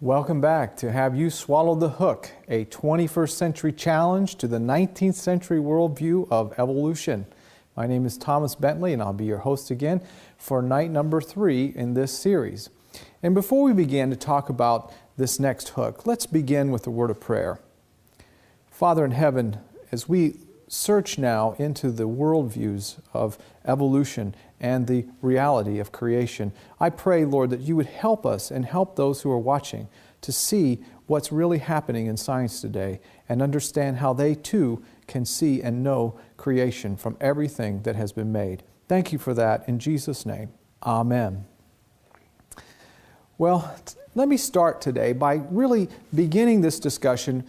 Welcome back to Have You Swallowed the Hook, a 21st century challenge to the 19th century worldview of evolution. My name is Thomas Bentley and I'll be your host again for night number 3 in this series. And before we begin to talk about this next hook, let's begin with a word of prayer. Father in heaven, as we search now into the worldviews of evolution and the reality of creation, I pray, Lord, that you would help us and help those who are watching to see what's really happening in science today and understand how they too can see and know creation from everything that has been made. Thank you for that. In Jesus' name, amen. Well, let me start today by really beginning this discussion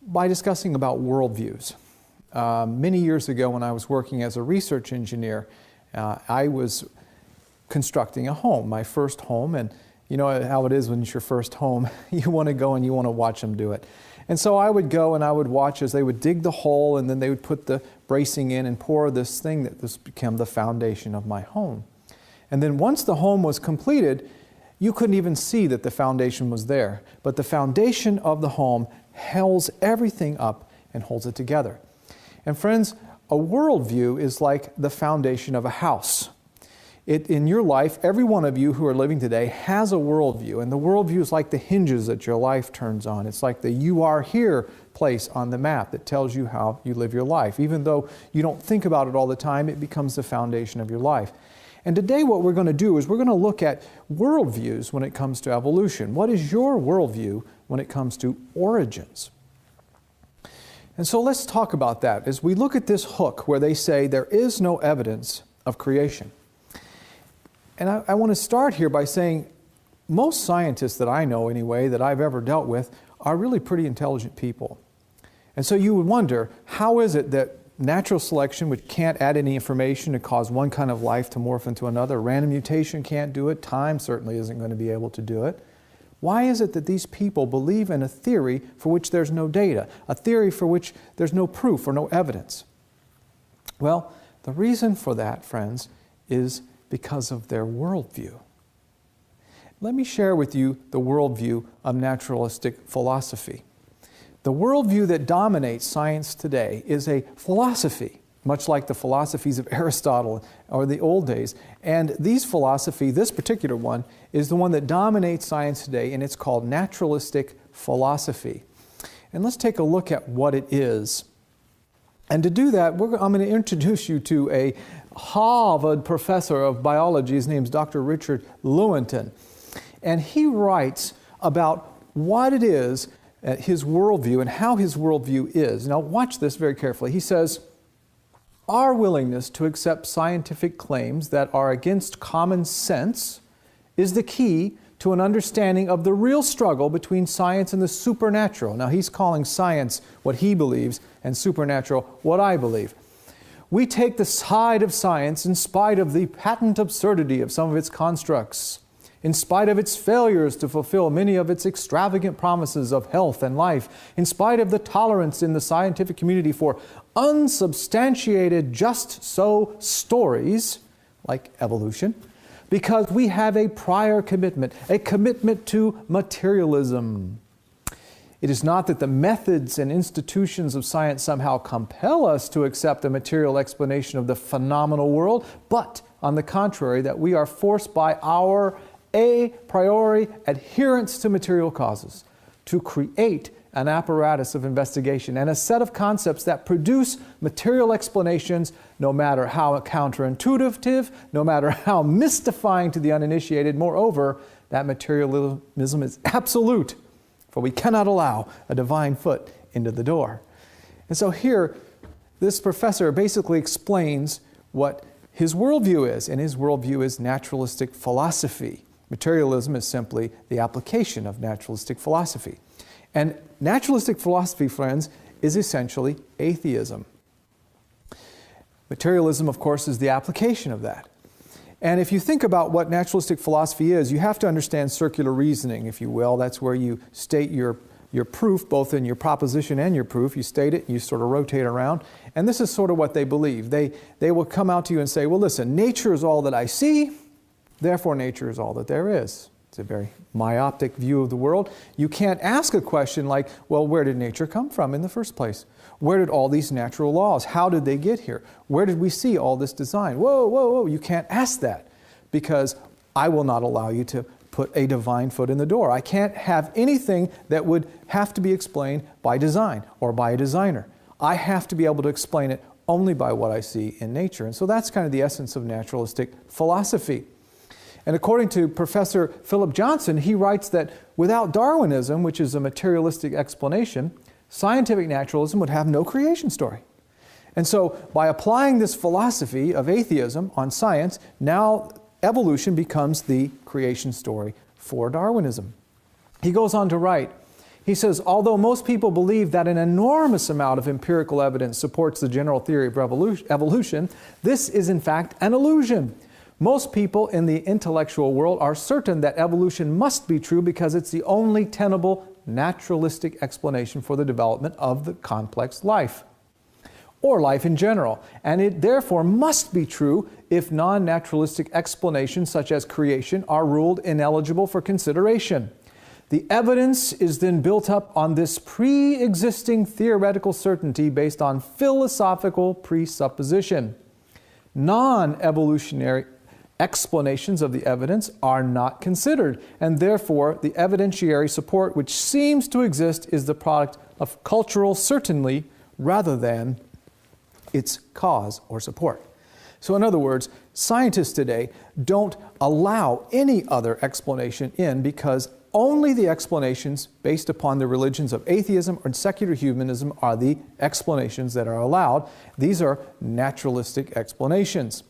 by discussing about worldviews. Many years ago when I was working as a research engineer, I was constructing a home, my first home, and you know how it is when it's your first home, you want to go and you want to watch them do it. And so I would go and I would watch as they would dig the hole and then they would put the bracing in and pour this thing that this became the foundation of my home. And then once the home was completed, you couldn't even see that the foundation was there. But the foundation of the home holds everything up and holds it together. And friends, a worldview is like the foundation of a house. In your life, every one of you who are living today has a worldview, and the worldview is like the hinges that your life turns on. It's like the "you are here" place on the map that tells you how you live your life. Even though you don't think about it all the time, it becomes the foundation of your life. And today what we're going to do is we're going to look at worldviews when it comes to evolution. What is your worldview when it comes to origins? And so let's talk about that as we look at this hook where they say there is no evidence of creation. And I want to start here by saying most scientists that I know anyway, that I've ever dealt with, are really pretty intelligent people. And so you would wonder, how is it that natural selection, which can't add any information to cause one kind of life to morph into another, random mutation can't do it, time certainly isn't going to be able to do it. Why is it that these people believe in a theory for which there's no data, a theory for which there's no proof or no evidence? Well, the reason for that, friends, is because of their worldview. Let me share with you the worldview of naturalistic philosophy. The worldview that dominates science today is a philosophy, much like the philosophies of Aristotle or the old days. And this particular one, is the one that dominates science today, and it's called naturalistic philosophy. And let's take a look at what it is. And to do that, I'm going to introduce you to a Harvard professor of biology. His name's Dr. Richard Lewontin. And he writes about what it is, his worldview, and how his worldview is. Now watch this very carefully. He says, "Our willingness to accept scientific claims that are against common sense is the key to an understanding of the real struggle between science and the supernatural." Now he's calling science what he believes and supernatural what I believe. "We take the side of science in spite of the patent absurdity of some of its constructs, in spite of its failures to fulfill many of its extravagant promises of health and life, in spite of the tolerance in the scientific community for unsubstantiated just-so stories, like evolution, because we have a prior commitment, a commitment to materialism. It is not that the methods and institutions of science somehow compel us to accept a material explanation of the phenomenal world, but on the contrary, that we are forced by our a priori adherence to material causes to create an apparatus of investigation and a set of concepts that produce material explanations, no matter how counterintuitive, no matter how mystifying to the uninitiated. Moreover, that materialism is absolute, for we cannot allow a divine foot into the door." And so here, this professor basically explains what his worldview is, and his worldview is naturalistic philosophy. Materialism is simply the application of naturalistic philosophy. And naturalistic philosophy, friends, is essentially atheism. Materialism, of course, is the application of that. And if you think about what naturalistic philosophy is, you have to understand circular reasoning, if you will. That's where you state your proof, both in your proposition and your proof. You state it, you sort of rotate around. And this is sort of what they believe. They will come out to you and say, well, listen, nature is all that I see, therefore nature is all that there is. It's a very myopic view of the world. You can't ask a question like, well, where did nature come from in the first place? Where did all these natural laws, how did they get here? Where did we see all this design? Whoa, whoa, whoa, you can't ask that because I will not allow you to put a divine foot in the door. I can't have anything that would have to be explained by design or by a designer. I have to be able to explain it only by what I see in nature. And so that's kind of the essence of naturalistic philosophy. And according to Professor Philip Johnson, he writes that without Darwinism, which is a materialistic explanation, scientific naturalism would have no creation story. And so by applying this philosophy of atheism on science, now evolution becomes the creation story for Darwinism. He goes on to write, he says, although most people believe that an enormous amount of empirical evidence supports the general theory of evolution, this is in fact an illusion. Most people in the intellectual world are certain that evolution must be true because it's the only tenable naturalistic explanation for the development of the complex life, or life in general, and it therefore must be true if non-naturalistic explanations such as creation are ruled ineligible for consideration. The evidence is then built up on this pre-existing theoretical certainty based on philosophical presupposition. Non-evolutionary explanations of the evidence are not considered, and therefore the evidentiary support which seems to exist is the product of cultural certainty rather than its cause or support. So in other words, scientists today don't allow any other explanation in because only the explanations based upon the religions of atheism or secular humanism are the explanations that are allowed. These are naturalistic explanations.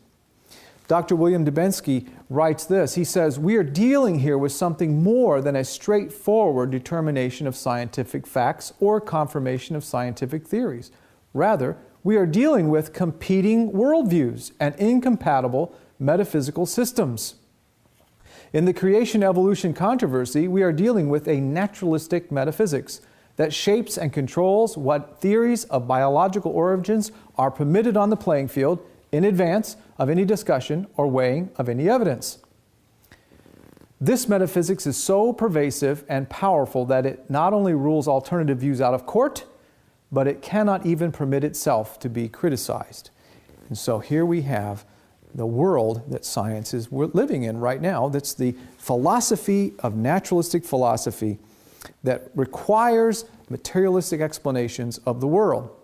Dr. William Dubensky writes this. He says, we are dealing here with something more than a straightforward determination of scientific facts or confirmation of scientific theories. Rather, we are dealing with competing worldviews and incompatible metaphysical systems. In the creation-evolution controversy, we are dealing with a naturalistic metaphysics that shapes and controls what theories of biological origins are permitted on the playing field in advance of any discussion or weighing of any evidence. This metaphysics is so pervasive and powerful that it not only rules alternative views out of court, but it cannot even permit itself to be criticized. And so here we have the world that science is living in right now. That's the philosophy of naturalistic philosophy that requires materialistic explanations of the world.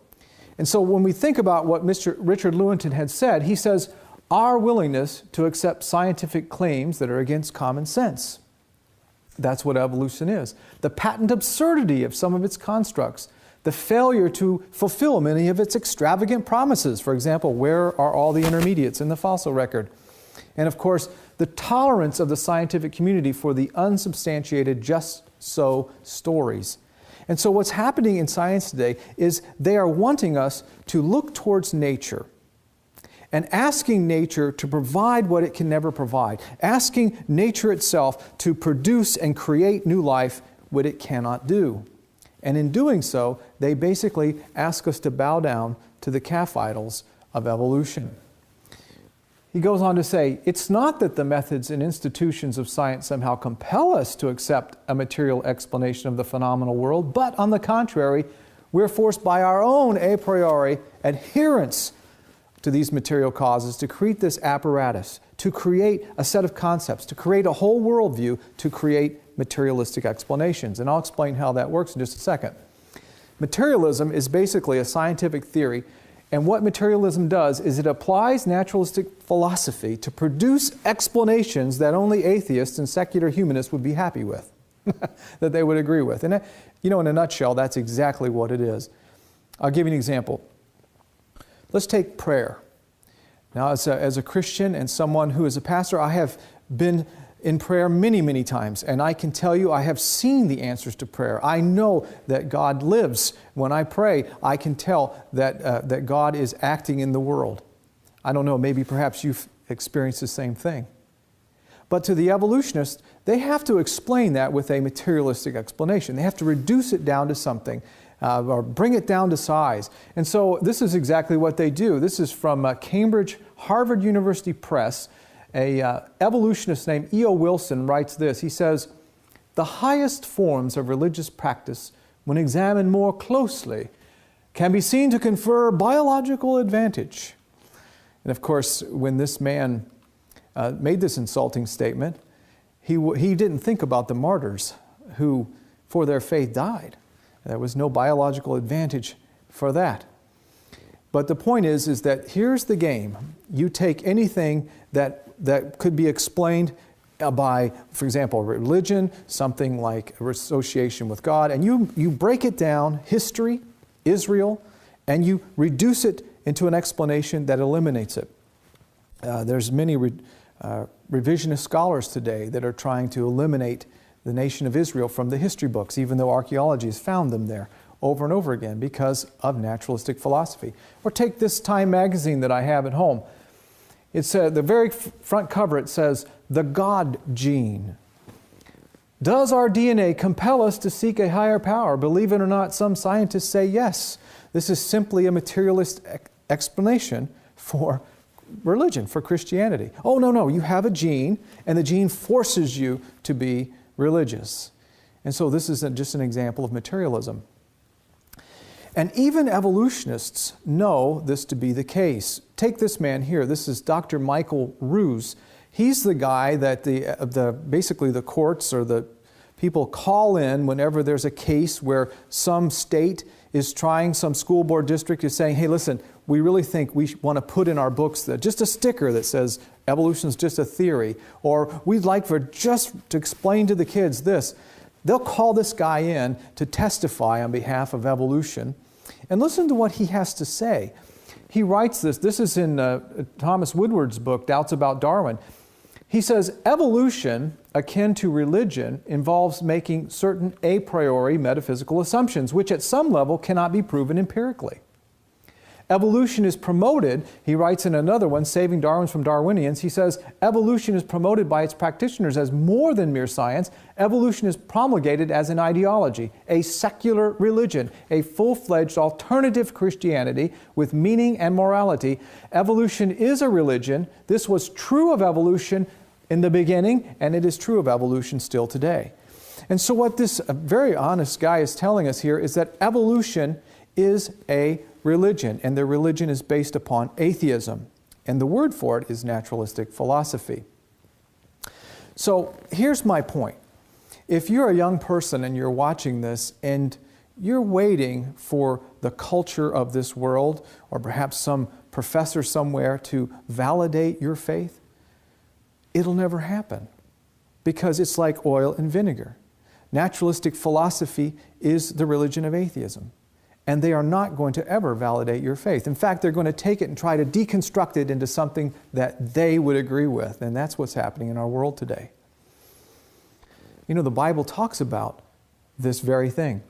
And so when we think about what Mr. Richard Lewontin had said, he says, our willingness to accept scientific claims that are against common sense. That's what evolution is. The patent absurdity of some of its constructs. The failure to fulfill many of its extravagant promises. For example, where are all the intermediates in the fossil record? And of course, the tolerance of the scientific community for the unsubstantiated just so stories. And so what's happening in science today is they are wanting us to look towards nature and asking nature to provide what it can never provide. Asking nature itself to produce and create new life what it cannot do. And in doing so, they basically ask us to bow down to the calf idols of evolution. He goes on to say, it's not that the methods and institutions of science somehow compel us to accept a material explanation of the phenomenal world, but on the contrary, we're forced by our own a priori adherence to these material causes to create this apparatus, to create a set of concepts, to create a whole worldview, to create materialistic explanations. And I'll explain how that works in just a second. Materialism is basically a scientific theory, and what materialism does is it applies naturalistic philosophy to produce explanations that only atheists and secular humanists would be happy with, that they would agree with. And you know, in a nutshell, that's exactly what it is. I'll give you an example. Let's take prayer. Now, as a Christian and someone who is a pastor, I have been in prayer many, many times, and I can tell you I have seen the answers to prayer. I know that God lives. When I pray, I can tell that God is acting in the world. I don't know, maybe perhaps you've experienced the same thing. But to the evolutionists, they have to explain that with a materialistic explanation. They have to reduce it down to something, or bring it down to size. And so this is exactly what they do. This is from Cambridge, Harvard University Press, a evolutionist named E.O. Wilson writes this. He says, "The highest forms of religious practice, when examined more closely, can be seen to confer biological advantage." And of course, when this man made this insulting statement, he didn't think about the martyrs who, for their faith, died. There was no biological advantage for that. But the point is that here's the game. You take anything that could be explained by, for example, religion, something like association with God, and you break it down, history, Israel, and you reduce it into an explanation that eliminates it. There's many revisionist scholars today that are trying to eliminate the nation of Israel from the history books, even though archaeology has found them there over and over again because of naturalistic philosophy. Or take this Time magazine that I have at home. It's the very front cover, it says, "The God Gene." Does our DNA compel us to seek a higher power? Believe it or not, some scientists say yes. This is simply a materialist explanation for religion, for Christianity. Oh, no, you have a gene, and the gene forces you to be religious. And so this is just an example of materialism. And even evolutionists know this to be the case. Take this man here. This is Dr. Michael Ruse. He's the guy that basically the courts or the people call in whenever there's a case where some state is trying, some school board district is saying, hey, listen, we really think we want to put in our books just a sticker that says evolution is just a theory, or we'd like for just to explain to the kids this. They'll call this guy in to testify on behalf of evolution. And listen to what he has to say. He writes this. This is in Thomas Woodward's book, Doubts About Darwin. He says, evolution, akin to religion, involves making certain a priori metaphysical assumptions, which at some level cannot be proven empirically. Evolution is promoted, he writes in another one, Saving Darwin from Darwinians, he says, evolution is promoted by its practitioners as more than mere science. Evolution is promulgated as an ideology, a secular religion, a full-fledged alternative Christianity with meaning and morality. Evolution is a religion. This was true of evolution in the beginning, and it is true of evolution still today. And so what this very honest guy is telling us here is that evolution is a religion, and their religion is based upon atheism. And the word for it is naturalistic philosophy. So here's my point. If you're a young person and you're watching this and you're waiting for the culture of this world, or perhaps some professor somewhere to validate your faith, it'll never happen, because it's like oil and vinegar. Naturalistic philosophy is the religion of atheism. And they are not going to ever validate your faith. In fact, they're going to take it and try to deconstruct it into something that they would agree with. And that's what's happening in our world today. You know, the Bible talks about this very thing.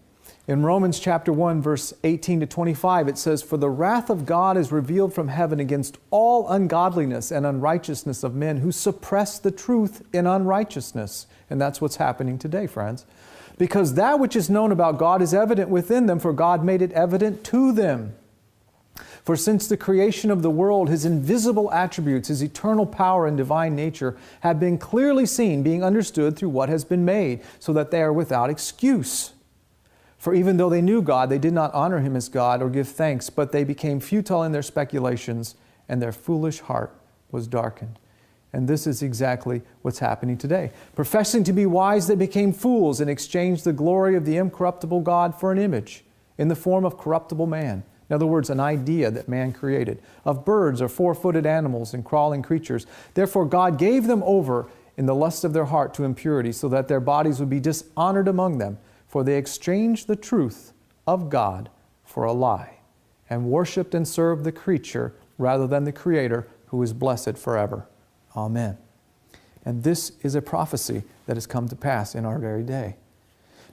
In Romans chapter 1, verse 18 to 25, it says, "For the wrath of God is revealed from heaven against all ungodliness and unrighteousness of men who suppress the truth in unrighteousness." And that's what's happening today, friends. "Because that which is known about God is evident within them, for God made it evident to them. For since the creation of the world, His invisible attributes, His eternal power and divine nature have been clearly seen, being understood through what has been made, so that they are without excuse. For even though they knew God, they did not honor Him as God or give thanks, but they became futile in their speculations, and their foolish heart was darkened." And this is exactly what's happening today. "Professing to be wise, they became fools and exchanged the glory of the incorruptible God for an image in the form of corruptible man." In other words, an idea that man created, "of birds or four-footed animals and crawling creatures. Therefore God gave them over in the lust of their heart to impurity, so that their bodies would be dishonored among them. For they exchanged the truth of God for a lie, and worshipped and served the creature rather than the Creator, who is blessed forever. Amen." And this is a prophecy that has come to pass in our very day.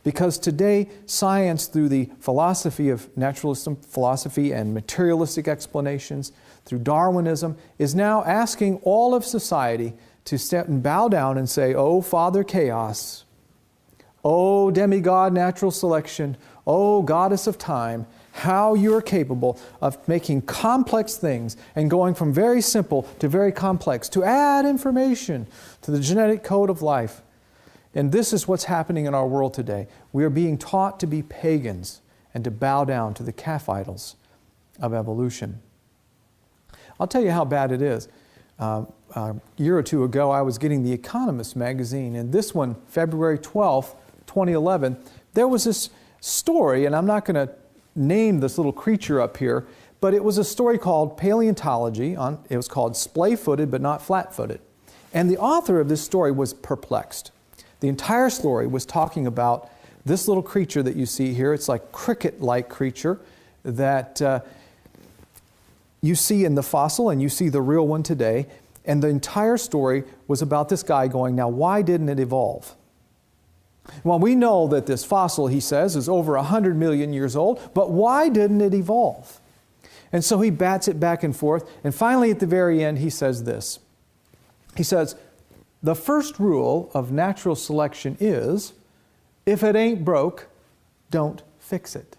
Because today, science, through the philosophy of naturalism, philosophy and materialistic explanations, through Darwinism, is now asking all of society to step and bow down and say, "Oh, Father Chaos, oh, demigod natural selection, oh, goddess of time, how you are capable of making complex things and going from very simple to very complex to add information to the genetic code of life. And this is what's happening in our world today. We are being taught to be pagans and to bow down to the calf idols of evolution. I'll tell you how bad it is. A year or two ago, I was getting The Economist magazine, and this one, February 12th, 2011, there was this story, and I'm not going to name this little creature up here, but it was a story called Paleontology. It was called Splay-Footed but Not Flat-Footed. And the author of this story was perplexed. The entire story was talking about this little creature that you see here. It's like cricket-like creature that you see in the fossil and you see the real one today. And the entire story was about this guy going, now why didn't it evolve? Well, we know that this fossil, he says, is over 100 million years old, but why didn't it evolve? And so he bats it back and forth, and finally at the very end he says this. He says, the first rule of natural selection is, if it ain't broke, don't fix it.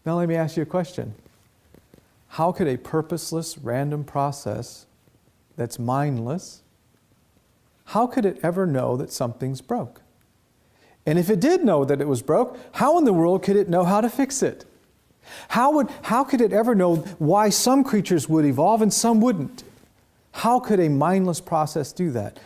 Now let me ask you a question. How could a purposeless, random process that's mindless, how could it ever know that something's broke? And if it did know that it was broke, how in the world could it know how to fix it? How could it ever know why some creatures would evolve and some wouldn't? How could a mindless process do that?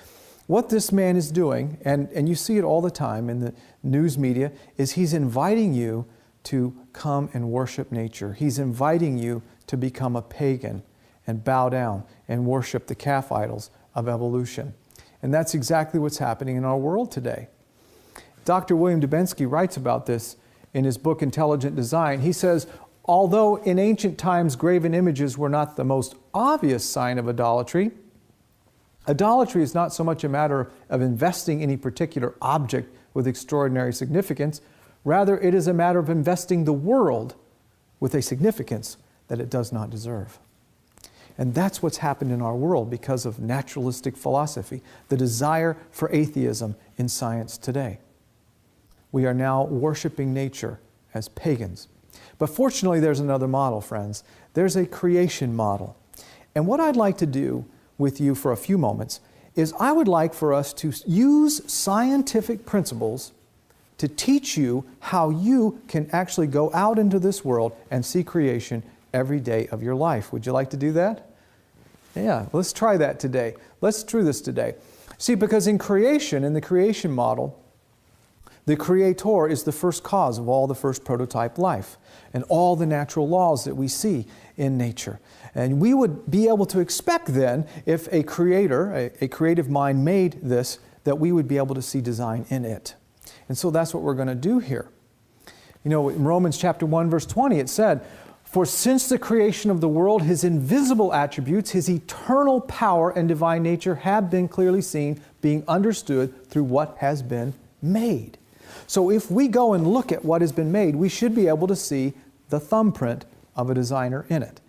What this man is doing, and you see it all the time in the news media, is he's inviting you to come and worship nature. He's inviting you to become a pagan and bow down and worship the calf idols of evolution. And that's exactly what's happening in our world today. Dr. William Dubensky writes about this in his book, Intelligent Design. He says, although in ancient times graven images were not the most obvious sign of idolatry, idolatry is not so much a matter of investing any particular object with extraordinary significance. Rather, it is a matter of investing the world with a significance that it does not deserve. And that's what's happened in our world because of naturalistic philosophy, the desire for atheism in science today. We are now worshiping nature as pagans. But fortunately, there's another model, friends. There's a creation model. And what I'd like to do with you for a few moments is I would like for us to use scientific principles to teach you how you can actually go out into this world and see creation every day of your life. Would you like to do that? Yeah, let's try that today. Let's do this today. See, because in creation, in the creation model, the Creator is the first cause of all the first prototype life and all the natural laws that we see in nature. And we would be able to expect then, if a creator, a creative mind made this, that we would be able to see design in it. And so that's what we're going to do here. You know, in Romans chapter 1, verse 20, it said, for since the creation of the world, His invisible attributes, His eternal power and divine nature have been clearly seen, being understood through what has been made. So if we go and look at what has been made, we should be able to see the thumbprint of a designer in it.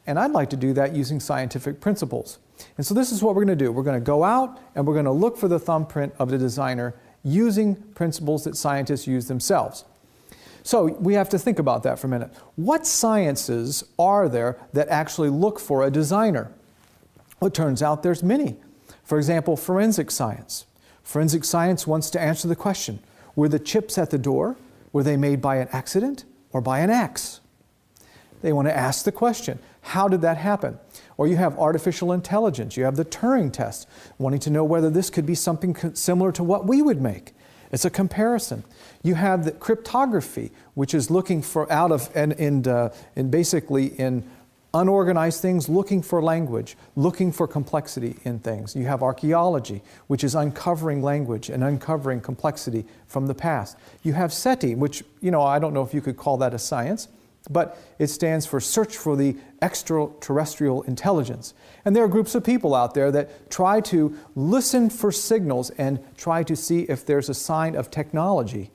And I'd like to do that using scientific principles. And so this is what we're going to do. We're going to go out and we're going to look for the thumbprint of the designer using principles that scientists use themselves. So we have to think about that for a minute. What sciences are there that actually look for a designer? Well, it turns out there's many. For example, forensic science. Forensic science wants to answer the question, were the chips at the door, were they made by an accident or by an axe? They want to ask the question, how did that happen? Or you have artificial intelligence, you have the Turing test, wanting to know whether this could be something similar to what we would make. It's a comparison. You have the cryptography, which is looking for out of, and basically in unorganized things, looking for language, looking for complexity in things. You have archaeology, which is uncovering language and uncovering complexity from the past. You have SETI, which, you know, I don't know if you could call that a science, but it stands for Search for the Extraterrestrial Intelligence. And there are groups of people out there that try to listen for signals and try to see if there's a sign of technology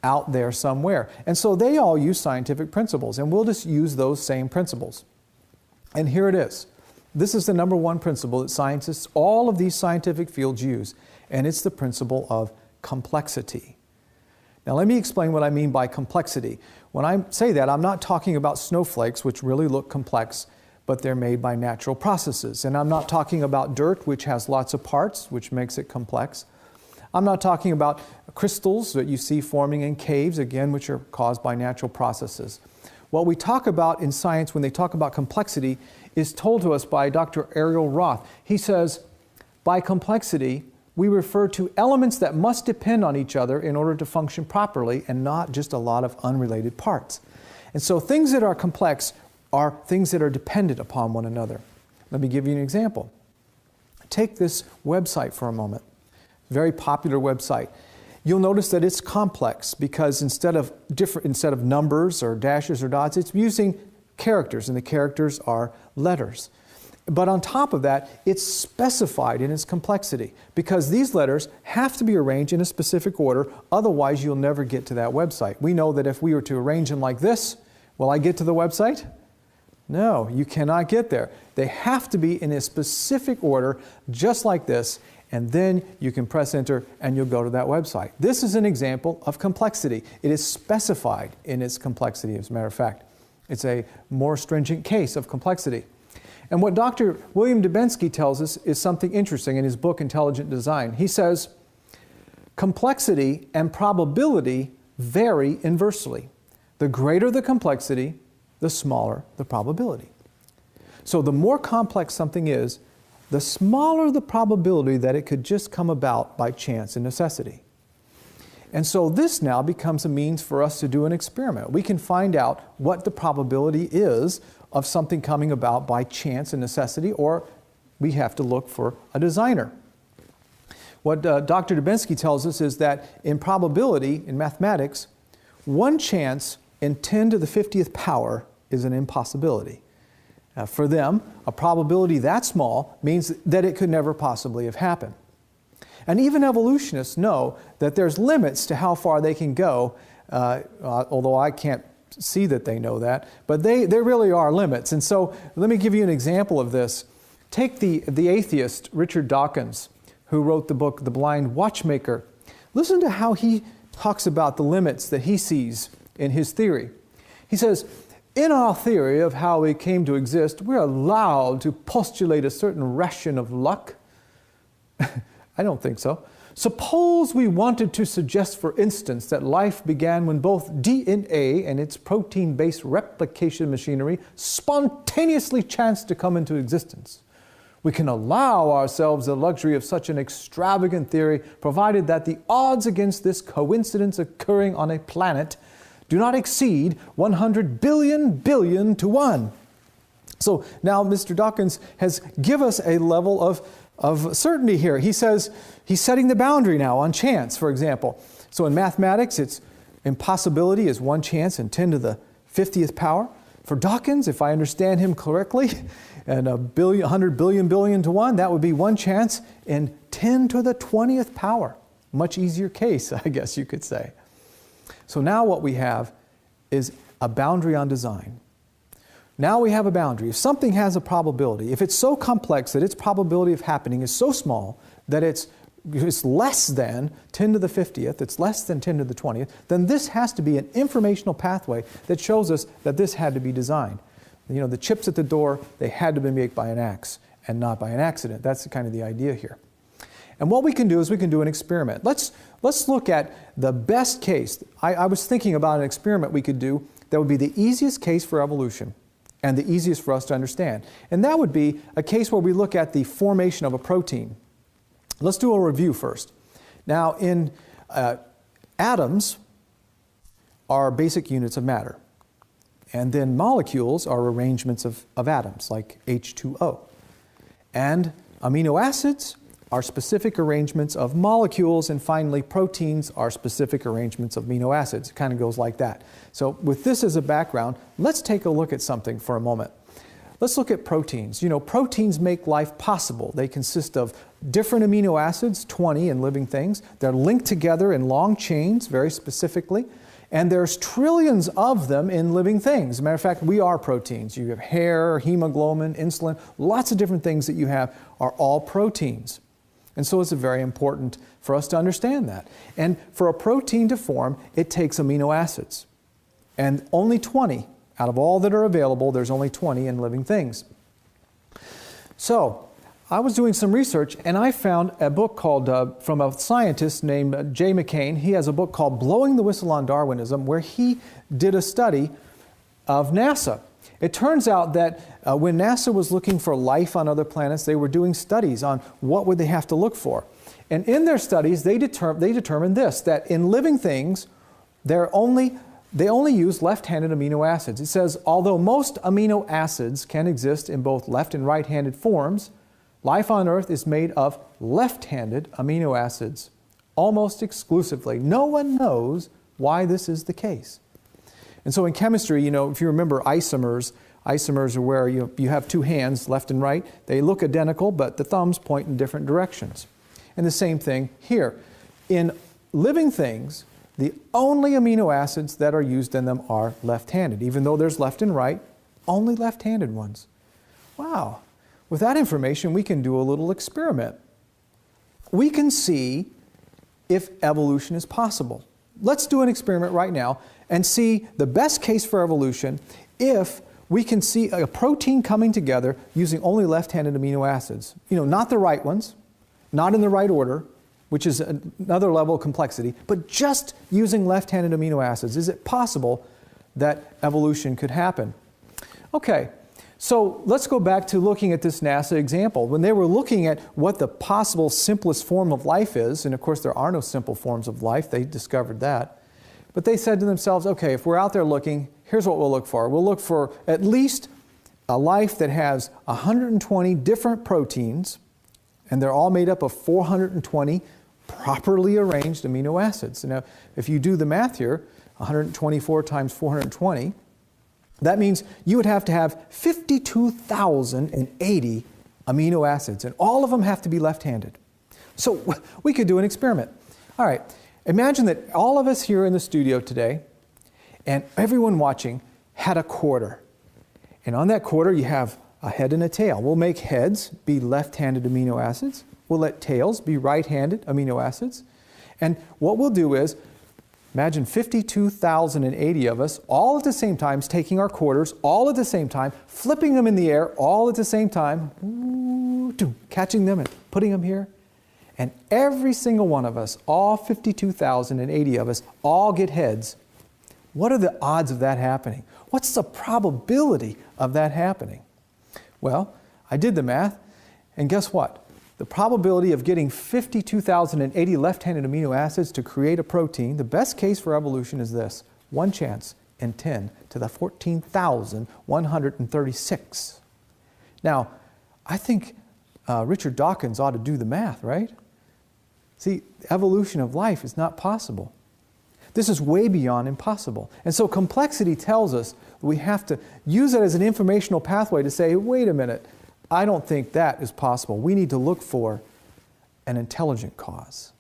out there somewhere. And so they all use scientific principles, and we'll just use those same principles. And here it is. This is the number one principle that scientists, all of these scientific fields use, and it's the principle of complexity. Now let me explain what I mean by complexity. When I say that, I'm not talking about snowflakes, which really look complex, but they're made by natural processes. And I'm not talking about dirt, which has lots of parts, which makes it complex. I'm not talking about crystals that you see forming in caves, again, which are caused by natural processes. What we talk about in science when they talk about complexity is told to us by Dr. Ariel Roth. He says, by complexity, we refer to elements that must depend on each other in order to function properly and not just a lot of unrelated parts. And so things that are complex are things that are dependent upon one another. Let me give you an example. Take this website for a moment. Very popular website. You'll notice that it's complex because instead of numbers or dashes or dots, it's using characters, and the characters are letters. But on top of that, it's specified in its complexity because these letters have to be arranged in a specific order, otherwise you'll never get to that website. We know that if we were to arrange them like this, will I get to the website? No, you cannot get there. They have to be in a specific order, just like this, and then you can press enter and you'll go to that website. This is an example of complexity. It is specified in its complexity, as a matter of fact. It's a more stringent case of complexity. And what Dr. William Dubinsky tells us is something interesting in his book, Intelligent Design. He says, complexity and probability vary inversely. The greater the complexity, the smaller the probability. So the more complex something is, the smaller the probability that it could just come about by chance and necessity. And so this now becomes a means for us to do an experiment. We can find out what the probability is of something coming about by chance and necessity, or we have to look for a designer. What Dr. Dubinsky tells us is that in probability, in mathematics, one chance in 10 to the 50th power is an impossibility. For them, a probability that small means that it could never possibly have happened. And even evolutionists know that there's limits to how far they can go, although I can't see that they know that, but there really are limits. And so let me give you an example of this. Take the atheist Richard Dawkins, who wrote the book The Blind Watchmaker. Listen to how he talks about the limits that he sees in his theory. He says, in our theory of how we came to exist, we're allowed to postulate a certain ration of luck. I don't think so. Suppose we wanted to suggest, for instance, that life began when both DNA and its protein-based replication machinery spontaneously chanced to come into existence. We can allow ourselves the luxury of such an extravagant theory, provided that the odds against this coincidence occurring on a planet do not exceed 100 billion to 1. So now Mr. Dawkins has given us a level of certainty here. He says he's setting the boundary now on chance, for example. So in mathematics, it's impossibility is one chance in 10 to the 50th power. For Dawkins, if I understand him correctly, and 100 billion to 1, that would be one chance in 10 to the 20th power. Much easier case, I guess you could say. So now what we have is a boundary on design. Now we have a boundary. If something has a probability, if it's so complex that its probability of happening is so small that it's less than 10 to the 50th, it's less than 10 to the 20th, then this has to be an informational pathway that shows us that this had to be designed. You know, the chips at the door, they had to be made by an axe and not by an accident. That's kind of the idea here. And what we can do is we can do an experiment. Let's look at the best case. I was thinking about an experiment we could do that would be the easiest case for evolution and the easiest for us to understand. And that would be a case where we look at the formation of a protein. Let's do a review first. Now, in atoms are basic units of matter. And then molecules are arrangements of atoms, like H2O. And amino acids are specific arrangements of molecules, and finally proteins are specific arrangements of amino acids. It kind of goes like that. So with this as a background, let's take a look at something for a moment. Let's look at proteins. You know, proteins make life possible. They consist of different amino acids, 20 in living things. They're linked together in long chains, very specifically. And there's trillions of them in living things. As a matter of fact, we are proteins. You have hair, hemoglobin, insulin, lots of different things that you have are all proteins. And so it's very important for us to understand that. And for a protein to form, it takes amino acids. And only 20, out of all that are available, there's only 20 in living things. So I was doing some research and I found a book called, from a scientist named Jay McCain. He has a book called Blowing the Whistle on Darwinism, where he did a study of NASA. It turns out that when NASA was looking for life on other planets, they were doing studies on what would they have to look for. And in their studies, they determined this, that in living things, they only use left-handed amino acids. It says, although most amino acids can exist in both left and right-handed forms, life on Earth is made of left-handed amino acids, almost exclusively. No one knows why this is the case. And so in chemistry, you know, if you remember isomers are where you have two hands, left and right. They look identical, but the thumbs point in different directions. And the same thing here. In living things, the only amino acids that are used in them are left-handed. Even though there's left and right, only left-handed ones. Wow. With that information, we can do a little experiment. We can see if evolution is possible. Let's do an experiment right now and see the best case for evolution if we can see a protein coming together using only left-handed amino acids. You know, not the right ones, not in the right order, which is another level of complexity, but just using left-handed amino acids. Is it possible that evolution could happen? Okay, so let's go back to looking at this NASA example. When they were looking at what the possible simplest form of life is, and of course there are no simple forms of life, they discovered that. But they said to themselves, okay, if we're out there looking, here's what we'll look for. We'll look for at least a life that has 120 different proteins, and they're all made up of 420 properly arranged amino acids. Now, if you do the math here, 124 times 420, that means you would have to have 52,080 amino acids, and all of them have to be left-handed. So we could do an experiment. All right, imagine that all of us here in the studio today and everyone watching had a quarter. And on that quarter, you have a head and a tail. We'll make heads be left-handed amino acids. We'll let tails be right-handed amino acids. And what we'll do is, imagine 52,080 of us all at the same time taking our quarters all at the same time, flipping them in the air all at the same time, catching them and putting them here. And every single one of us, all 52,080 of us, all get heads. What are the odds of that happening? What's the probability of that happening? Well, I did the math, and guess what? The probability of getting 52,080 left-handed amino acids to create a protein, the best case for evolution is this: 1 chance in 10 to the 14,136. Now, I think Richard Dawkins ought to do the math, right? See, evolution of life is not possible. This is way beyond impossible. And so complexity tells us we have to use it as an informational pathway to say, wait a minute, I don't think that is possible. We need to look for an intelligent cause.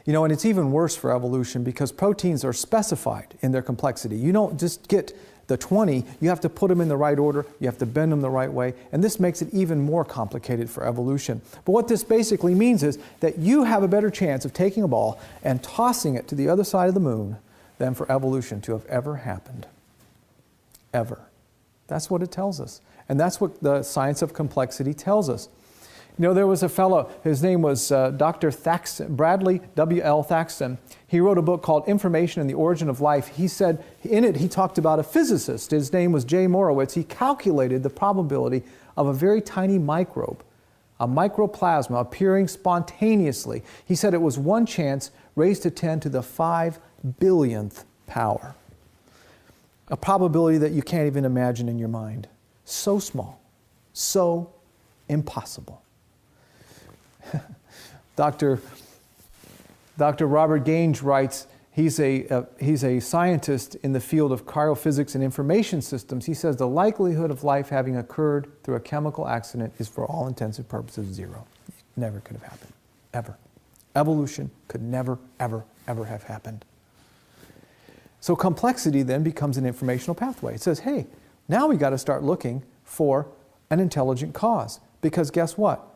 You know, and it's even worse for evolution because proteins are specified in their complexity. You don't just get the 20, you have to put them in the right order, you have to bend them the right way, and this makes it even more complicated for evolution. But what this basically means is that you have a better chance of taking a ball and tossing it to the other side of the moon than for evolution to have ever happened. Ever. That's what it tells us. And that's what the science of complexity tells us. You know, there was a fellow, his name was Dr. Thaxton, Bradley W.L. Thaxton. He wrote a book called Information and the Origin of Life. He said, in it, he talked about a physicist. His name was Jay Morowitz. He calculated the probability of a very tiny microbe, a microplasma, appearing spontaneously. He said it was 1 chance raised to 10 to the 5 billionth power. A probability that you can't even imagine in your mind. So small, so impossible. Dr. Robert Gaines writes, he's a scientist in the field of cryophysics and information systems. He says the likelihood of life having occurred through a chemical accident is for all intents and purposes 0. It never could have happened, ever. Evolution could never, ever, ever have happened. So complexity then becomes an informational pathway. It says, hey, now we got to start looking for an intelligent cause. Because guess what?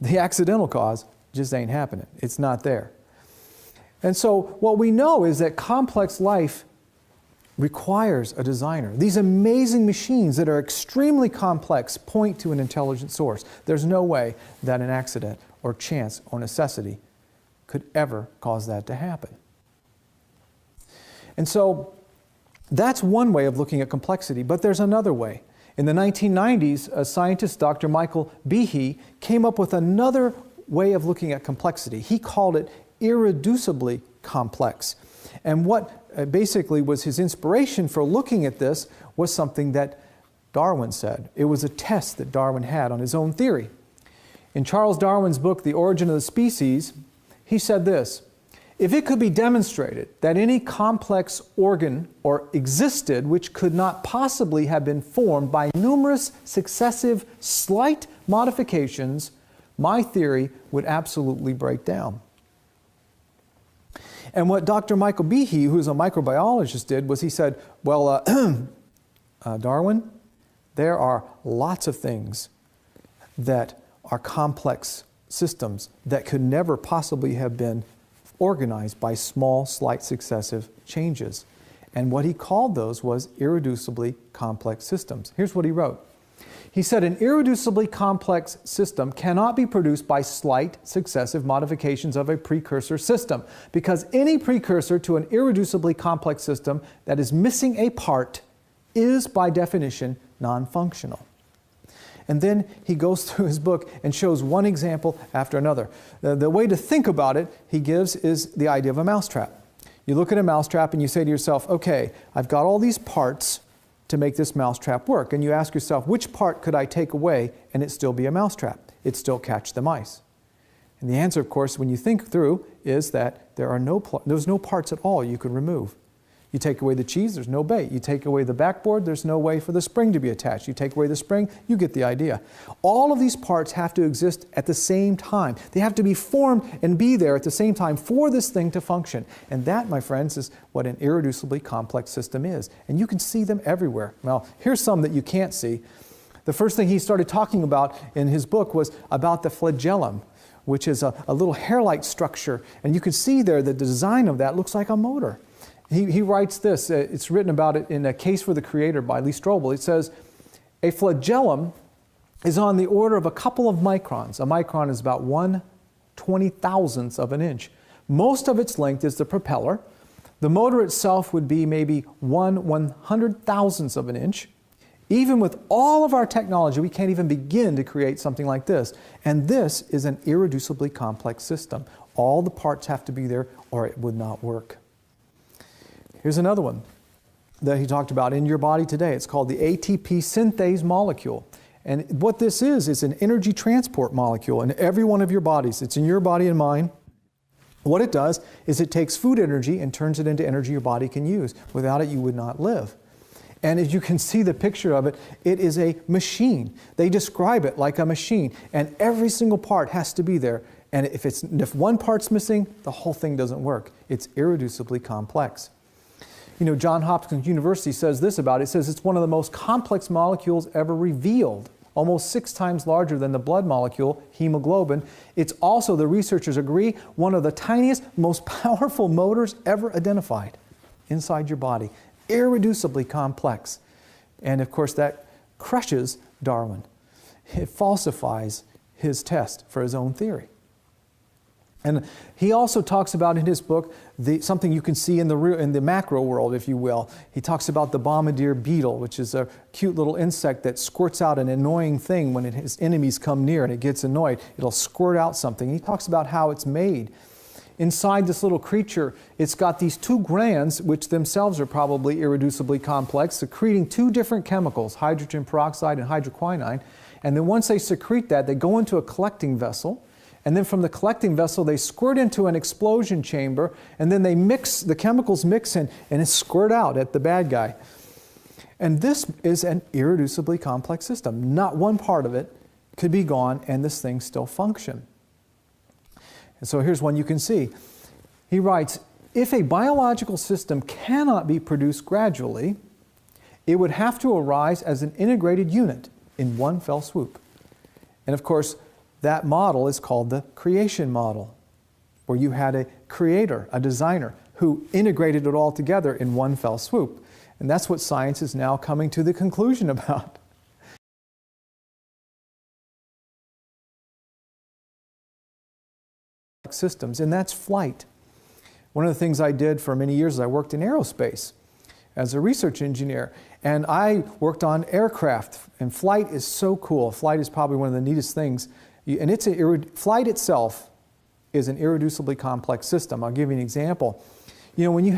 The accidental cause just ain't happening. It's not there. And so what we know is that complex life requires a designer. These amazing machines that are extremely complex point to an intelligent source. There's no way that an accident or chance or necessity could ever cause that to happen. And so that's one way of looking at complexity, but there's another way. In the 1990s, a scientist, Dr. Michael Behe, came up with another way of looking at complexity. He called it irreducibly complex. And what basically was his inspiration for looking at this was something that Darwin said. It was a test that Darwin had on his own theory. In Charles Darwin's book, The Origin of the Species, he said this: if it could be demonstrated that any complex organ or existed which could not possibly have been formed by numerous successive slight modifications, my theory would absolutely break down. And what Dr. Michael Behe, who's a microbiologist, did was he said, well, Darwin, there are lots of things that are complex systems that could never possibly have been organized by small, slight, successive changes. And what he called those was irreducibly complex systems. Here's what he wrote. He said, an irreducibly complex system cannot be produced by slight, successive modifications of a precursor system, because any precursor to an irreducibly complex system that is missing a part is, by definition, non-functional. And then he goes through his book and shows one example after another. The way to think about it, he gives, is the idea of a mousetrap. You look at a mousetrap and you say to yourself, okay, I've got all these parts to make this mousetrap work. And you ask yourself, which part could I take away and it still be a mousetrap? It'd still catch the mice. And the answer, of course, when you think through, is that there's no parts at all you could remove. You take away the cheese, there's no bait. You take away the backboard, there's no way for the spring to be attached. You take away the spring, you get the idea. All of these parts have to exist at the same time. They have to be formed and be there at the same time for this thing to function. And that, my friends, is what an irreducibly complex system is. And you can see them everywhere. Well, here's some that you can't see. The first thing he started talking about in his book was about the flagellum, which is a little hair-like structure. And you can see there that the design of that looks like a motor. He writes this, it's written about it in A Case for the Creator by Lee Strobel. It says, a flagellum is on the order of a couple of microns. A micron is about 1/20,000th of an inch. Most of its length is the propeller. The motor itself would be maybe 1/100,000th of an inch. Even with all of our technology, we can't even begin to create something like this. And this is an irreducibly complex system. All the parts have to be there or it would not work. Here's another one that he talked about in your body today. It's called the ATP synthase molecule. And what this is an energy transport molecule in every one of your bodies. It's in your body and mine. What it does is it takes food energy and turns it into energy your body can use. Without it, you would not live. And as you can see the picture of it, it is a machine. They describe it like a machine. And every single part has to be there. And if one part's missing, the whole thing doesn't work. It's irreducibly complex. You know, Johns Hopkins University says this about it. It says it's one of the most complex molecules ever revealed, almost 6 times larger than the blood molecule, hemoglobin. It's also, the researchers agree, one of the tiniest, most powerful motors ever identified inside your body. Irreducibly complex. And of course, that crushes Darwin. It falsifies his test for his own theory. And he also talks about in his book something you can see in the macro world, if you will. He talks about the bombardier beetle, which is a cute little insect that squirts out an annoying thing when his enemies come near and it gets annoyed. It'll squirt out something. He talks about how it's made. Inside this little creature, it's got these 2 glands, which themselves are probably irreducibly complex, secreting 2 different chemicals, hydrogen peroxide and hydroquinone. And then once they secrete that, they go into a collecting vessel. And then from the collecting vessel, they squirt into an explosion chamber, and then they mix, the chemicals mix in, and it's squirt out at the bad guy. And this is an irreducibly complex system. Not one part of it could be gone, and this thing still function. And so here's one you can see. He writes, if a biological system cannot be produced gradually, it would have to arise as an integrated unit in one fell swoop. And of course, That model is called the creation model, where you had a creator, a designer, who integrated it all together in one fell swoop. And that's what science is now coming to the conclusion about. Systems, and that's flight. One of the things I did for many years is I worked in aerospace as a research engineer, and I worked on aircraft, and flight is so cool. Flight is probably one of the neatest things, and flight itself is an irreducibly complex system. I'll give you an example. You know, when you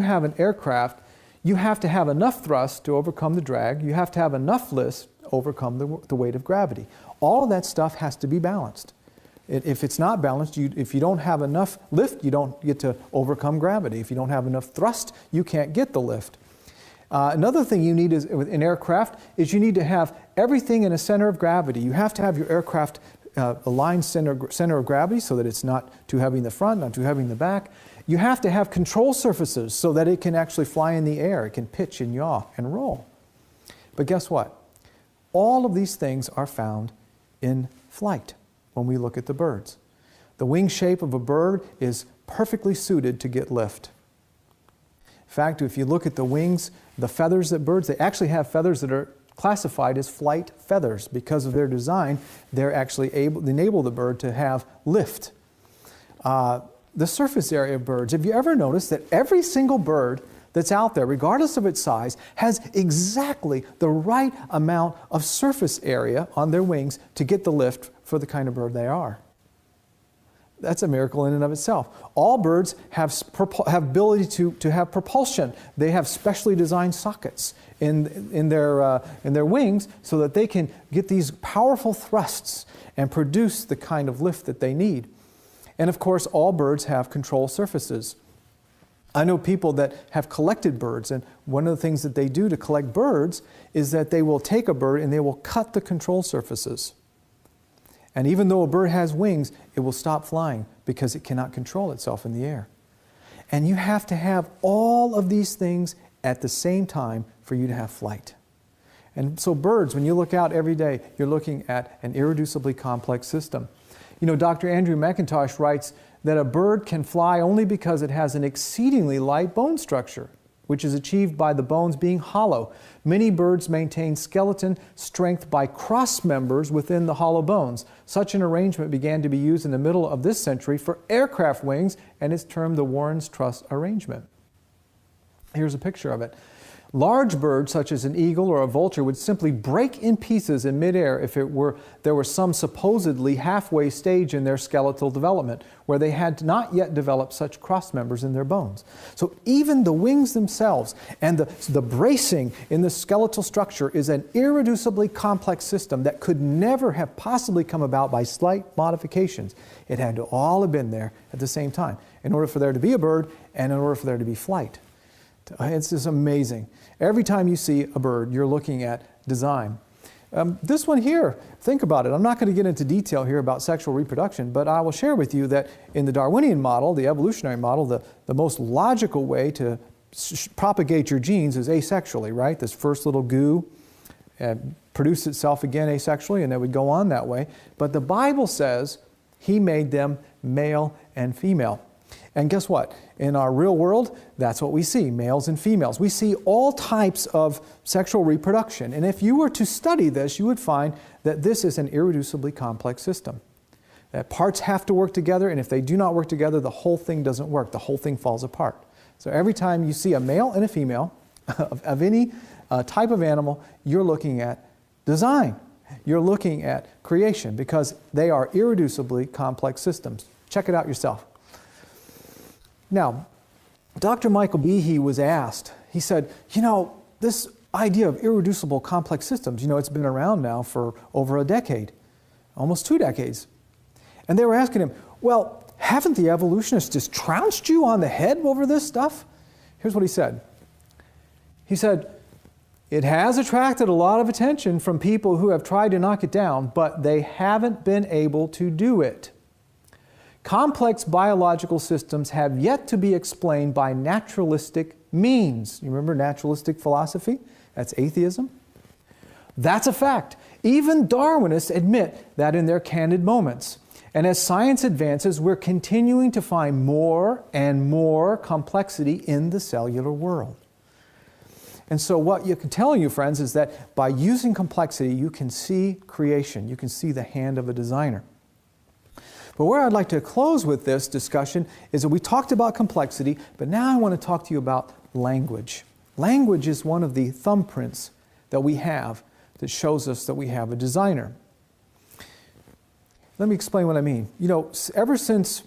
have an aircraft, you have to have enough thrust to overcome the drag. You have to have enough lift to overcome the weight of gravity. All of that stuff has to be balanced. If it's not balanced, if you don't have enough lift, you don't get to overcome gravity. If you don't have enough thrust, you can't get the lift. Another thing you need in aircraft is you need to have everything in a center of gravity. You have to have your aircraft aligned center of gravity so that it's not too heavy in the front, not too heavy in the back. You have to have control surfaces so that it can actually fly in the air. It can pitch and yaw and roll. But guess what? All of these things are found in flight. When we look at the birds, the wing shape of a bird is perfectly suited to get lift. In fact, if you look at the wings, the feathers that birds, they actually have feathers that are classified as flight feathers. Because of their design, they're actually able to enable the bird to have lift. The surface area of birds, have you ever noticed that every single bird that's out there, regardless of its size, has exactly the right amount of surface area on their wings to get the lift for the kind of bird they are? That's a miracle in and of itself. All birds have ability to have propulsion. They have specially designed sockets in their wings so that they can get these powerful thrusts and produce the kind of lift that they need. And of course, all birds have control surfaces. I know people that have collected birds, and one of the things that they do to collect birds is that they will take a bird and they will cut the control surfaces. And even though a bird has wings, it will stop flying because it cannot control itself in the air. And you have to have all of these things at the same time for you to have flight. And so birds, when you look out every day, you're looking at an irreducibly complex system. You know, Dr. Andrew McIntosh writes that a bird can fly only because it has an exceedingly light bone structure, which is achieved by the bones being hollow. Many birds maintain skeleton strength by cross members within the hollow bones. Such an arrangement began to be used in the middle of this century for aircraft wings and is termed the Warren's Truss arrangement. Here's a picture of it. Large birds, such as an eagle or a vulture, would simply break in pieces in midair if there were some supposedly halfway stage in their skeletal development where they had not yet developed such cross members in their bones. So even the wings themselves and the bracing in the skeletal structure is an irreducibly complex system that could never have possibly come about by slight modifications. It had to all have been there at the same time in order for there to be a bird and in order for there to be flight. It's just amazing. Every time you see a bird, you're looking at design. This one here, think about it. I'm not going to get into detail here about sexual reproduction, but I will share with you that in the Darwinian model, the evolutionary model, the most logical way to propagate your genes is asexually, right? This first little goo produced itself again asexually, and it would go on that way. But the Bible says He made them male and female. And guess what? In our real world, that's what we see, males and females. We see all types of sexual reproduction. And if you were to study this, you would find that this is an irreducibly complex system. That parts have to work together, and if they do not work together, the whole thing doesn't work. The whole thing falls apart. So every time you see a male and a female of any type of animal, you're looking at design. You're looking at creation, because they are irreducibly complex systems. Check it out yourself. Now, Dr. Michael Behe was asked, he said, you know, this idea of irreducible complex systems, you know, it's been around now for over a decade, almost 2 decades. And they were asking him, well, haven't the evolutionists just trounced you on the head over this stuff? Here's what he said. He said, it has attracted a lot of attention from people who have tried to knock it down, but they haven't been able to do it. Complex biological systems have yet to be explained by naturalistic means. You remember naturalistic philosophy? That's atheism. That's a fact. Even Darwinists admit that in their candid moments. And as science advances, we're continuing to find more and more complexity in the cellular world. And so what you can tell you, friends, is that by using complexity, you can see creation. You can see the hand of a designer. But where I'd like to close with this discussion is that we talked about complexity, but now I want to talk to you about language. Language is one of the thumbprints that we have that shows us that we have a designer. Let me explain what I mean. You know, ever since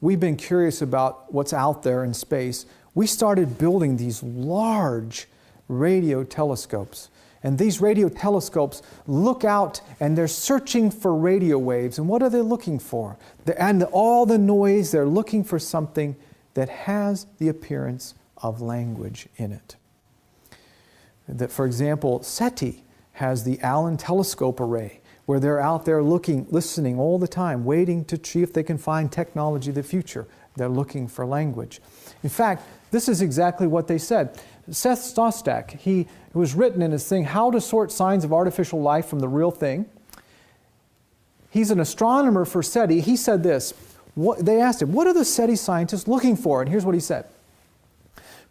we've been curious about what's out there in space, we started building these large radio telescopes. And these radio telescopes look out and they're searching for radio waves. And what are they looking for? And all the noise, they're looking for something that has the appearance of language in it. That, for example, SETI has the Allen Telescope Array, where they're out there looking, listening all the time, waiting to see if they can find technology of the future. They're looking for language. In fact, this is exactly what they said. Seth Shostak, it was written in his thing, How to Sort Signs of Artificial Life from the Real Thing. He's an astronomer for SETI. He said this. They asked him, what are the SETI scientists looking for? And here's what he said.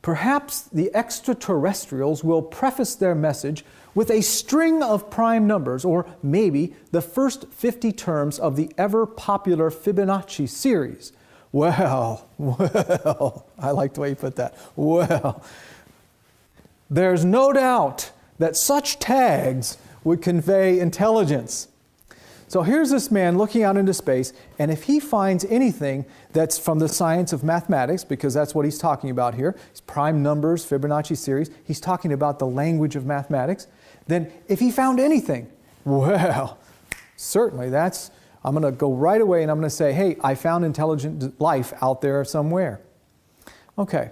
Perhaps the extraterrestrials will preface their message with a string of prime numbers, or maybe the first 50 terms of the ever-popular Fibonacci series. Well, I like the way you put that. Well, there's no doubt that such tags would convey intelligence. So here's this man looking out into space, and if he finds anything that's from the science of mathematics, because that's what he's talking about here, it's prime numbers, Fibonacci series, he's talking about the language of mathematics, then if he found anything, well, certainly I'm going to go right away and I'm going to say, hey, I found intelligent life out there somewhere. Okay,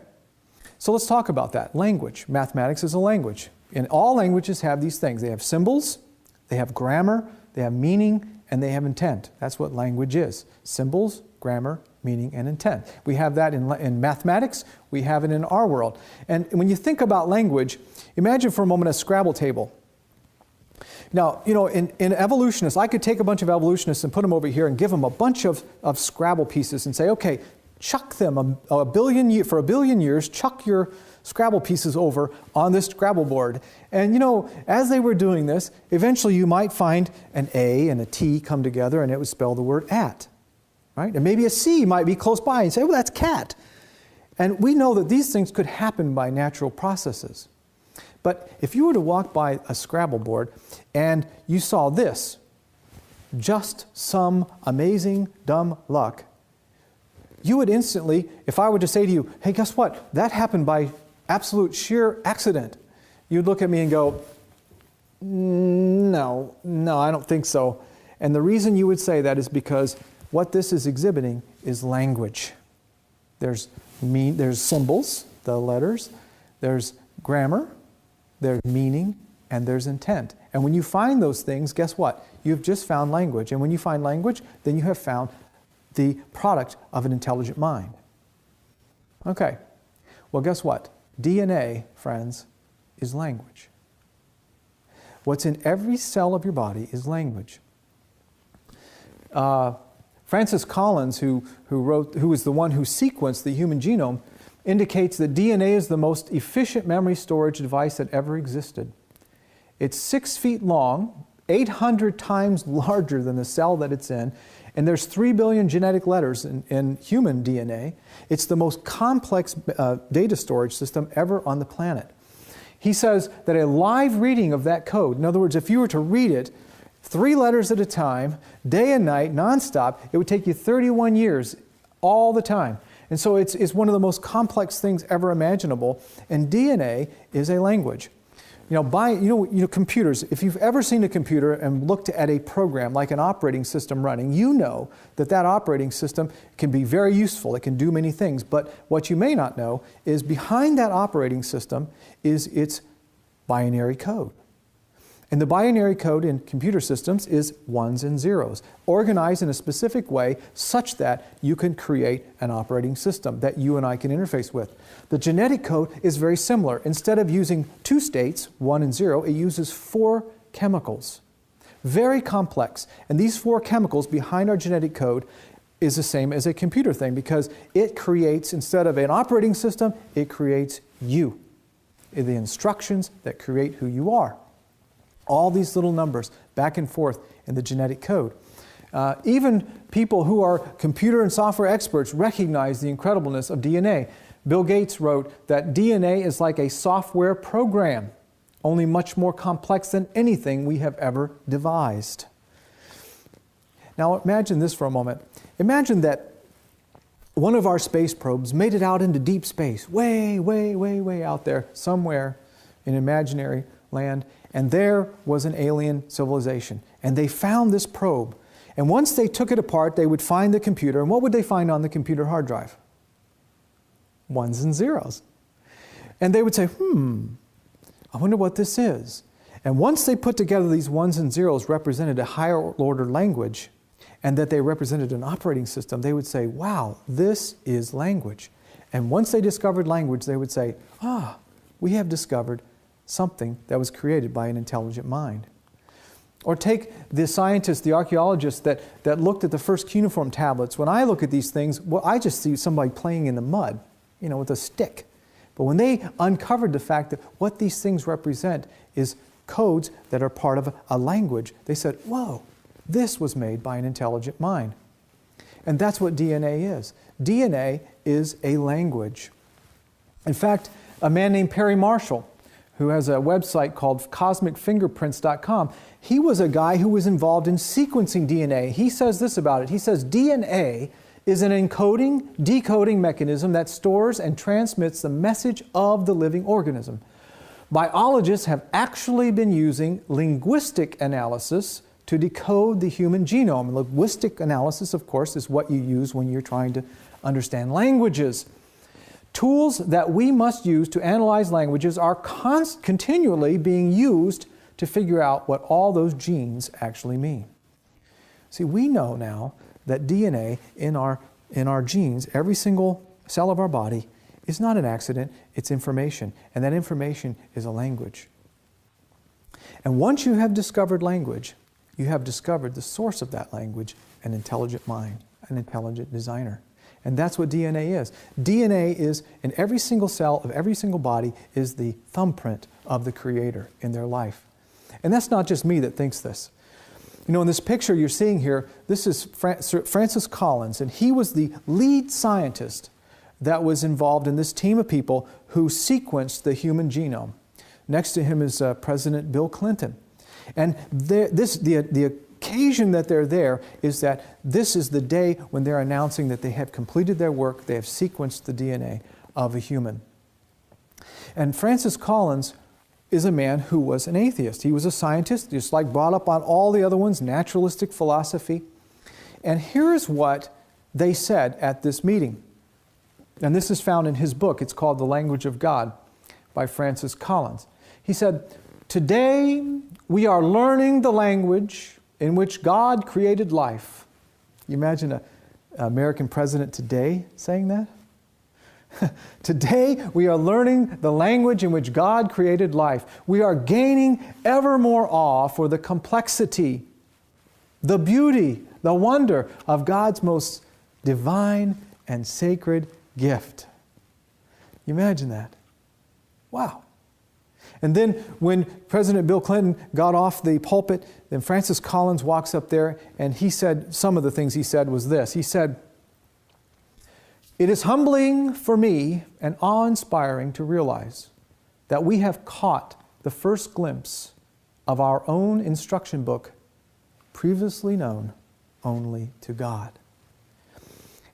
so let's talk about that. Language. Mathematics is a language. And all languages have these things. They have symbols, they have grammar, they have meaning, and they have intent. That's what language is. Symbols, grammar, meaning, and intent. We have that in mathematics. We have it in our world. And when you think about language, imagine for a moment a Scrabble table. Now, you know, in evolutionists, I could take a bunch of evolutionists and put them over here and give them a bunch of Scrabble pieces and say, okay, chuck them for a billion years, chuck your Scrabble pieces over on this Scrabble board. And you know, as they were doing this, eventually you might find an A and a T come together and it would spell the word at, right? And maybe a C might be close by and say, well, that's cat. And we know that these things could happen by natural processes. But if you were to walk by a Scrabble board and you saw this, just some amazing dumb luck, you would instantly, if I were to say to you, hey, guess what? That happened by absolute sheer accident. You'd look at me and go, no, I don't think so. And the reason you would say that is because what this is exhibiting is language. There's symbols, the letters, there's grammar, there's meaning, and there's intent. And when you find those things, guess what? You've just found language. And when you find language, then you have found the product of an intelligent mind. Okay, well, guess what? DNA, friends, is language. What's in every cell of your body is language. Francis Collins, who was the one who sequenced the human genome, indicates that DNA is the most efficient memory storage device that ever existed. It's 6 feet long, 800 times larger than the cell that it's in, and there's 3 billion genetic letters in human DNA. It's the most complex data storage system ever on the planet. He says that a live reading of that code, in other words, if you were to read it 3 letters at a time, day and night, nonstop, it would take you 31 years all the time. And so it's one of the most complex things ever imaginable, and DNA is a language. You know, computers, if you've ever seen a computer and looked at a program like an operating system running, you know that that operating system can be very useful. It can do many things. But what you may not know is behind that operating system is its binary code. And the binary code in computer systems is ones and zeros, organized in a specific way such that you can create an operating system that you and I can interface with. The genetic code is very similar. Instead of using 2 states, 1 and 0, it uses 4 chemicals. Very complex. And these 4 chemicals behind our genetic code is the same as a computer thing, because it creates, instead of an operating system, it creates you. The instructions that create who you are. All these little numbers back and forth in the genetic code. Even people who are computer and software experts recognize the incredibleness of DNA. Bill Gates wrote that DNA is like a software program, only much more complex than anything we have ever devised. Now imagine this for a moment. Imagine that one of our space probes made it out into deep space, way, way, way, way out there, somewhere in imaginary land, and there was an alien civilization. And they found this probe. And once they took it apart, they would find the computer, and what would they find on the computer hard drive? 1s and 0s. And they would say, I wonder what this is. And once they put together these 1s and 0s represented a higher order language, and that they represented an operating system, they would say, wow, this is language. And once they discovered language, they would say, we have discovered something that was created by an intelligent mind. Or take the scientists, the archaeologists that looked at the first cuneiform tablets. When I look at these things, well, I just see somebody playing in the mud, with a stick. But when they uncovered the fact that what these things represent is codes that are part of a language, they said, whoa, this was made by an intelligent mind. And that's what DNA is. DNA is a language. In fact, a man named Perry Marshall, who has a website called cosmicfingerprints.com, he was a guy who was involved in sequencing DNA. He says this about it. He says, DNA is an encoding, decoding mechanism that stores and transmits the message of the living organism. Biologists have actually been using linguistic analysis to decode the human genome. Linguistic analysis, of course, is what you use when you're trying to understand languages. Tools that we must use to analyze languages are continually being used to figure out what all those genes actually mean. See, we know now that DNA in our genes, every single cell of our body, is not an accident, it's information. And that information is a language. And once you have discovered language, you have discovered the source of that language, an intelligent mind, an intelligent designer. And that's what DNA is. DNA is, in every single cell of every single body, is the thumbprint of the Creator in their life. And that's not just me that thinks this. In this picture you're seeing here, this is Sir Francis Collins, and he was the lead scientist that was involved in this team of people who sequenced the human genome. Next to him is President Bill Clinton. And the occasion that they're there is that this is the day when they're announcing that they have completed their work, they have sequenced the DNA of a human. And Francis Collins is a man who was an atheist. He was a scientist, just like brought up on all the other ones, naturalistic philosophy. And here's what they said at this meeting. And this is found in his book. It's called The Language of God by Francis Collins. He said, today we are learning the language in which God created life. You imagine an American president today saying that? Today we are learning the language in which God created life. We are gaining ever more awe for the complexity, the beauty, the wonder of God's most divine and sacred gift. You imagine that? Wow. And then when President Bill Clinton got off the pulpit, then Francis Collins walks up there and he said, some of the things he said was this. He said, "It is humbling for me and awe-inspiring to realize that we have caught the first glimpse of our own instruction book, previously known only to God."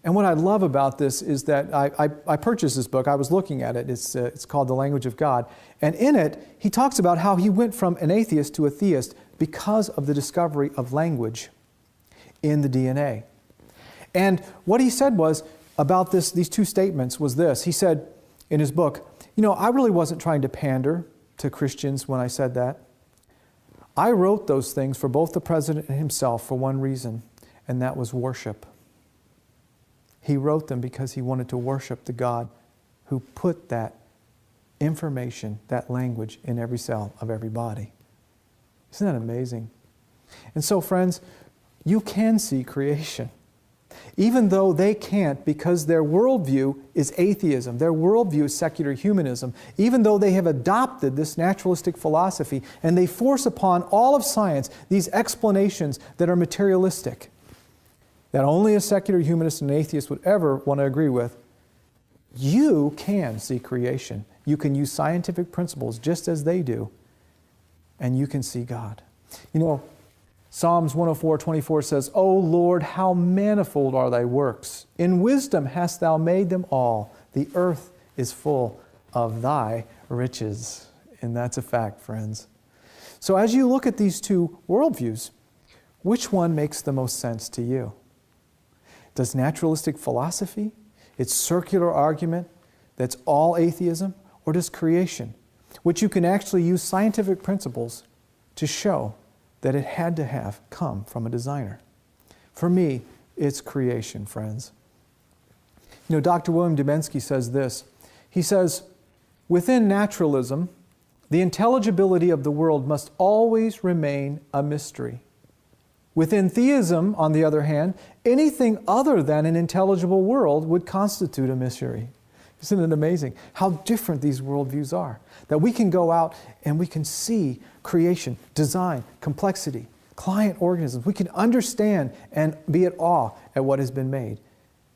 And what I love about this is that I purchased this book. I was looking at it. It's called The Language of God. And in it, he talks about how he went from an atheist to a theist because of the discovery of language in the DNA. And what he said was about these two statements was this. He said in his book, I really wasn't trying to pander to Christians when I said that. I wrote those things for both the president and himself for one reason, and that was worship. He wrote them because he wanted to worship the God who put that information, that language, in every cell of every body. Isn't that amazing? And so, friends, you can see creation. Even though they can't, because their worldview is atheism, their worldview is secular humanism, even though they have adopted this naturalistic philosophy and they force upon all of science these explanations that are materialistic, that only a secular humanist and atheist would ever want to agree with, you can see creation. You can use scientific principles just as they do, and you can see God. You know, Psalms 104:24 says, O Lord, how manifold are thy works. In wisdom hast thou made them all. The earth is full of thy riches. And that's a fact, friends. So as you look at these two worldviews, which one makes the most sense to you? Does naturalistic philosophy, its circular argument that's all atheism, or does creation, which you can actually use scientific principles to show that it had to have come from a designer? For me, it's creation, friends. You know, Dr. William Dubensky says this. He says, within naturalism, the intelligibility of the world must always remain a mystery. Within theism, on the other hand, anything other than an intelligible world would constitute a mystery. Isn't it amazing how different these worldviews are? That we can go out and we can see creation, design, complexity, client organisms. We can understand and be at awe at what has been made.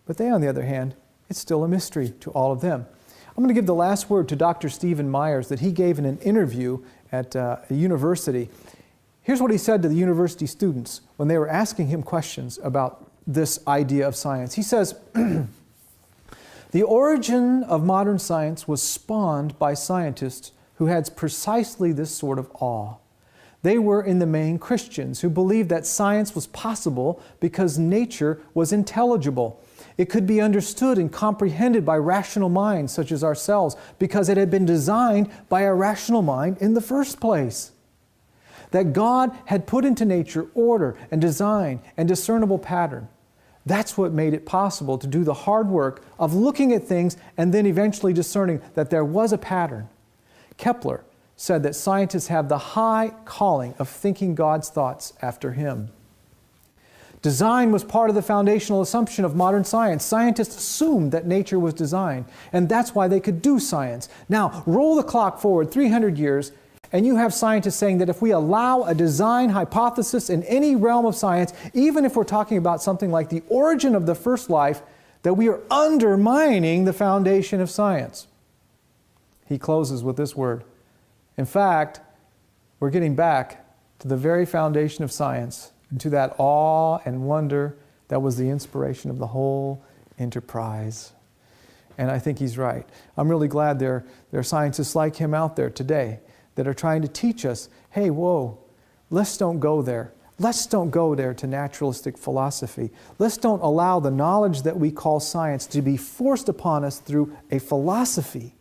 But they, on the other hand, it's still a mystery to all of them. I'm going to give the last word to Dr. Stephen Myers that he gave in an interview at a university. Here's what he said to the university students when they were asking him questions about this idea of science. He says, the origin of modern science was spawned by scientists who had precisely this sort of awe. They were in the main Christians who believed that science was possible because nature was intelligible. It could be understood and comprehended by rational minds such as ourselves because it had been designed by a rational mind in the first place. That God had put into nature order and design and discernible pattern. That's what made it possible to do the hard work of looking at things and then eventually discerning that there was a pattern. Kepler said that scientists have the high calling of thinking God's thoughts after Him. Design was part of the foundational assumption of modern science. Scientists assumed that nature was designed, and that's why they could do science. Now, roll the clock forward 300 years, and you have scientists saying that if we allow a design hypothesis in any realm of science, even if we're talking about something like the origin of the first life, that we are undermining the foundation of science. He closes with this word. In fact, we're getting back to the very foundation of science and to that awe and wonder that was the inspiration of the whole enterprise. And I think he's right. I'm really glad there are scientists like him out there today that are trying to teach us, hey, whoa, let's don't go there. Let's don't go there to naturalistic philosophy. Let's don't allow the knowledge that we call science to be forced upon us through a philosophy.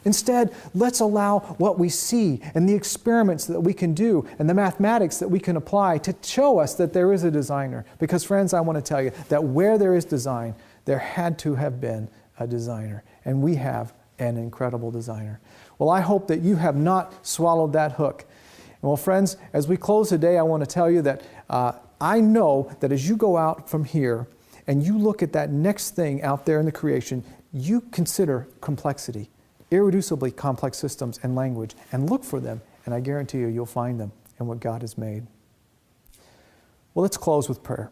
Instead, let's allow what we see and the experiments that we can do and the mathematics that we can apply to show us that there is a designer. Because, friends, I want to tell you that where there is design, there had to have been a designer. And we have an incredible designer. Well, I hope that you have not swallowed that hook. And well, friends, as we close today, I want to tell you that I know that as you go out from here and you look at that next thing out there in the creation, you consider complexity, irreducibly complex systems and language, and look for them, and I guarantee you, you'll find them in what God has made. Well, let's close with prayer.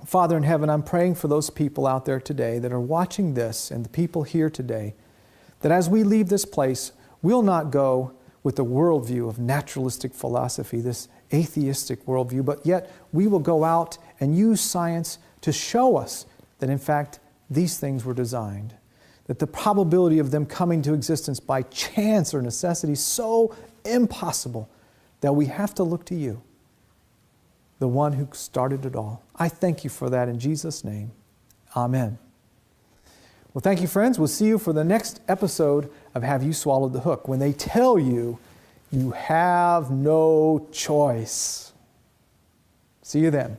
Father in heaven, I'm praying for those people out there today that are watching this and the people here today, that as we leave this place, we'll not go with the worldview of naturalistic philosophy, this atheistic worldview, but yet we will go out and use science to show us that in fact these things were designed, that the probability of them coming to existence by chance or necessity is so impossible that we have to look to you, the one who started it all. I thank you for that in Jesus' name. Amen. Well, thank you, friends. We'll see you for the next episode of Have You Swallowed the Hook, when they tell you you have no choice. See you then.